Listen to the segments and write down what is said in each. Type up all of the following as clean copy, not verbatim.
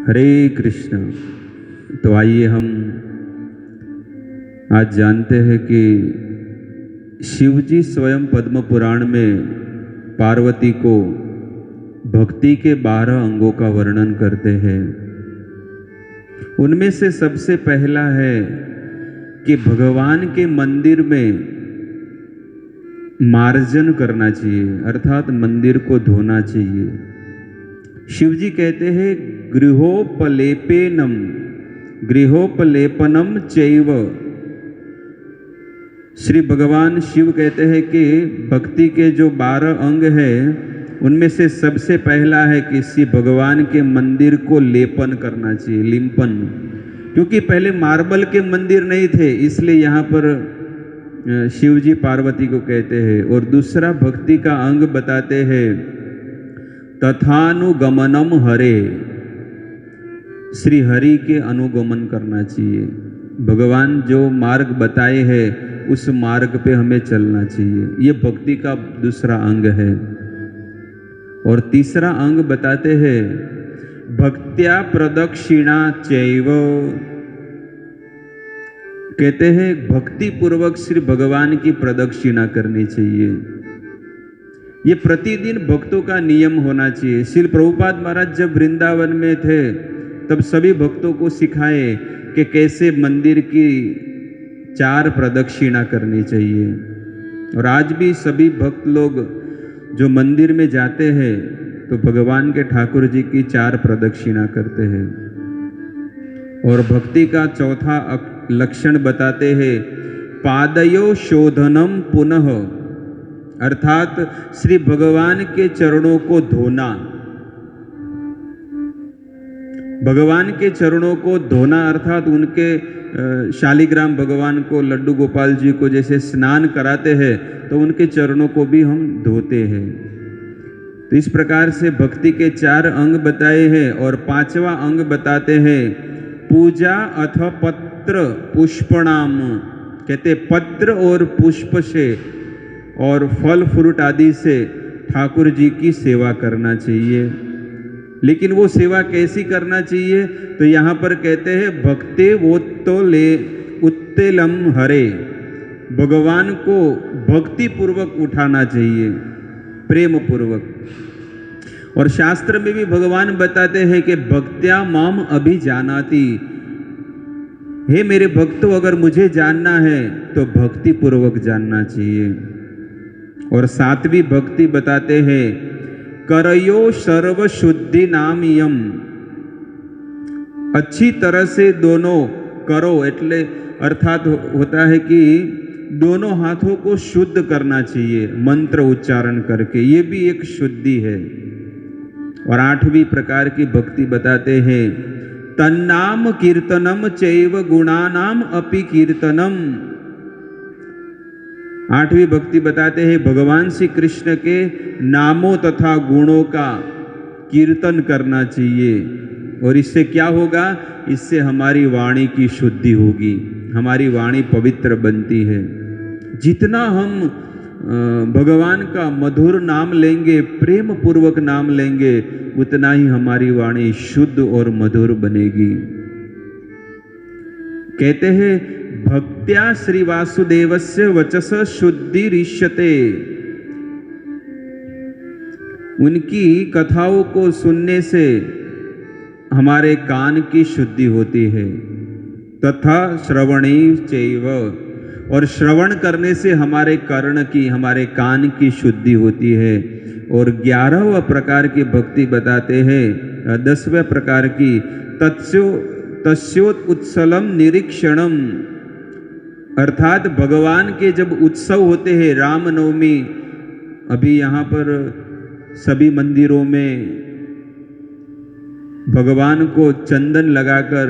हरे कृष्ण। तो आइए हम आज जानते हैं कि शिवजी स्वयं पद्म पुराण में पार्वती को भक्ति के 12 अंगों का वर्णन करते हैं। उनमें से सबसे पहला है कि भगवान के मंदिर में मार्जन करना चाहिए, अर्थात मंदिर को धोना चाहिए। शिवजी कहते हैं गृहोपलेपनम चैव। श्री भगवान शिव कहते हैं कि भक्ति के जो 12 अंग हैं उनमें से सबसे पहला है कि श्री भगवान के मंदिर को लेपन करना चाहिए, लिंपन। क्योंकि पहले मार्बल के मंदिर नहीं थे, इसलिए यहाँ पर शिवजी पार्वती को कहते हैं। और दूसरा भक्ति का अंग बताते हैं तथानुगमनम हरे, श्री हरि के अनुगमन करना चाहिए। भगवान जो मार्ग बताए हैं उस मार्ग पे हमें चलना चाहिए, ये भक्ति का दूसरा अंग है। और तीसरा अंग बताते हैं भक्त्या प्रदक्षिणा चैव। कहते हैं भक्ति पूर्वक श्री भगवान की प्रदक्षिणा करनी चाहिए। ये प्रतिदिन भक्तों का नियम होना चाहिए। श्रील प्रभुपाद महाराज जब वृंदावन में थे तब सभी भक्तों को सिखाए कि कैसे मंदिर की 4 प्रदक्षिणा करनी चाहिए। और आज भी सभी भक्त लोग जो मंदिर में जाते हैं तो भगवान के ठाकुर जी की 4 प्रदक्षिणा करते हैं। और भक्ति का चौथा लक्षण बताते हैं पादयो शोधनम पुनः, अर्थात श्री भगवान के चरणों को धोना। भगवान के चरणों को धोना अर्थात उनके शालिग्राम भगवान को, लड्डू गोपाल जी को जैसे स्नान कराते हैं तो उनके चरणों को भी हम धोते हैं। तो इस प्रकार से भक्ति के 4 अंग बताए हैं। और 5वां अंग बताते हैं पूजा अथ पत्र पुष्पणाम। कहते पत्र और पुष्प से और फल फ्रूट आदि से ठाकुर जी की सेवा करना चाहिए। लेकिन वो सेवा कैसी करना चाहिए? तो यहाँ पर कहते हैं भक्ते वोत्तोले उत्तेलम हरे, भगवान को भक्ति पूर्वक उठाना चाहिए, प्रेम पूर्वक। और शास्त्र में भी भगवान बताते हैं कि भक्त्या माम अभिजानाति, हे मेरे भक्तों अगर मुझे जानना है तो भक्ति पूर्वक जानना चाहिए। और 7वीं भक्ति बताते हैं करयो सर्व शुद्धि नाम यम, अच्छी तरह से दोनों करो, એટલે अर्थात होता है कि दोनों हाथों को शुद्ध करना चाहिए मंत्र उच्चारण करके, ये भी एक शुद्धि है। और 8वीं प्रकार की भक्ति बताते हैं तन्नाम कीर्तनम चैव गुणानाम अपि कीर्तनम। 8वीं भक्ति बताते हैं भगवान श्री कृष्ण के नामों तथा गुणों का कीर्तन करना चाहिए। और इससे क्या होगा? इससे हमारी वाणी की शुद्धि होगी, हमारी वाणी पवित्र बनती है। जितना हम भगवान का मधुर नाम लेंगे, प्रेम पूर्वक नाम लेंगे, उतना ही हमारी वाणी शुद्ध और मधुर बनेगी। कहते हैं भक्त्या श्री वासुदेवस्य वचस शुद्धिरिष्यते, उनकी कथाओं को सुनने से हमारे कान की शुद्धि होती है। तथा श्रवणे चैव, और श्रवण करने से हमारे कर्ण की, हमारे कान की शुद्धि होती है। और 11वां प्रकार की भक्ति बताते हैं 10वें प्रकार की तस्योत्सलम निरीक्षणम, अर्थात भगवान के जब उत्सव होते हैं, रामनवमी, अभी यहाँ पर सभी मंदिरों में भगवान को चंदन लगाकर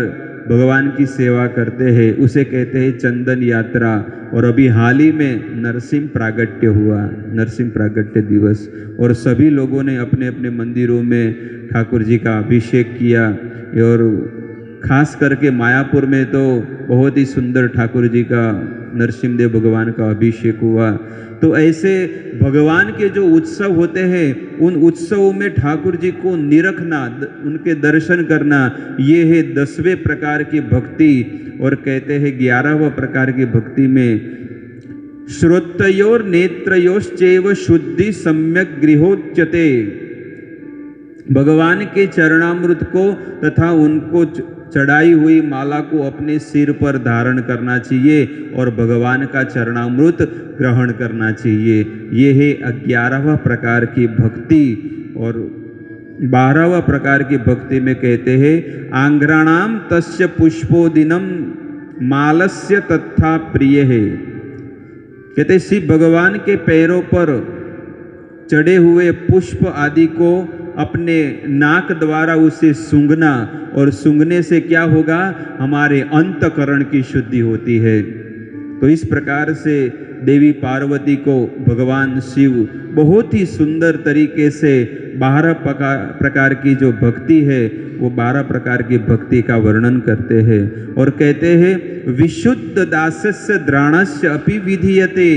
भगवान की सेवा करते हैं, उसे कहते हैं चंदन यात्रा। और अभी हाल ही में नरसिंह प्रागट्य हुआ, नरसिंह प्रागट्य दिवस, और सभी लोगों ने अपने अपने मंदिरों में ठाकुर जी का अभिषेक किया। और खास करके मायापुर में तो बहुत ही सुंदर ठाकुर जी का नरसिंहदेव भगवान का अभिषेक हुआ। तो ऐसे भगवान के जो उत्सव होते हैं, उन उत्सवों में ठाकुर जी को निरखना, उनके दर्शन करना, ये है 10वें प्रकार की भक्ति। और कहते हैं 11वां प्रकार की भक्ति में श्रोत्रयोर नेत्रयोश्चैव शुद्धि सम्यक गृहोच्यते। भगवान के चरणामृत को तथा उनको चढ़ाई हुई माला को अपने सिर पर धारण करना चाहिए और भगवान का चरणामृत ग्रहण करना चाहिए। ये है 11वां प्रकार की भक्ति। और 12वां प्रकार की भक्ति में कहते हैं आंघ्राणाम तस्य पुष्पोदिनम मालस्य तथा प्रिय है। कहते शिव भगवान के पैरों पर चढ़े हुए पुष्प आदि को अपने नाक द्वारा उसे सूंघना, और सूंघने से क्या होगा, हमारे अंतकरण की शुद्धि होती है। तो इस प्रकार से देवी पार्वती को भगवान शिव बहुत ही सुंदर तरीके से 12 प्रकार की जो भक्ति है वो 12 प्रकार की भक्ति का वर्णन करते हैं। और कहते हैं विशुद्ध दासस्य द्राणस्य अपि विधीयते।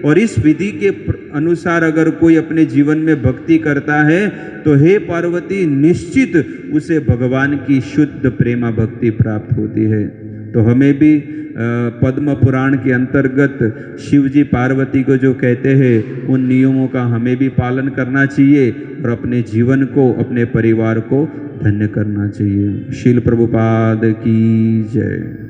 और इस विधि के अनुसार अगर कोई अपने जीवन में भक्ति करता है तो हे पार्वती निश्चित उसे भगवान की शुद्ध प्रेमा भक्ति प्राप्त होती है। तो हमें भी पद्म पुराण के अंतर्गत शिव जी पार्वती को जो कहते हैं उन नियमों का हमें भी पालन करना चाहिए और अपने जीवन को, अपने परिवार को धन्य करना चाहिए। शील प्रभुपाद की जय।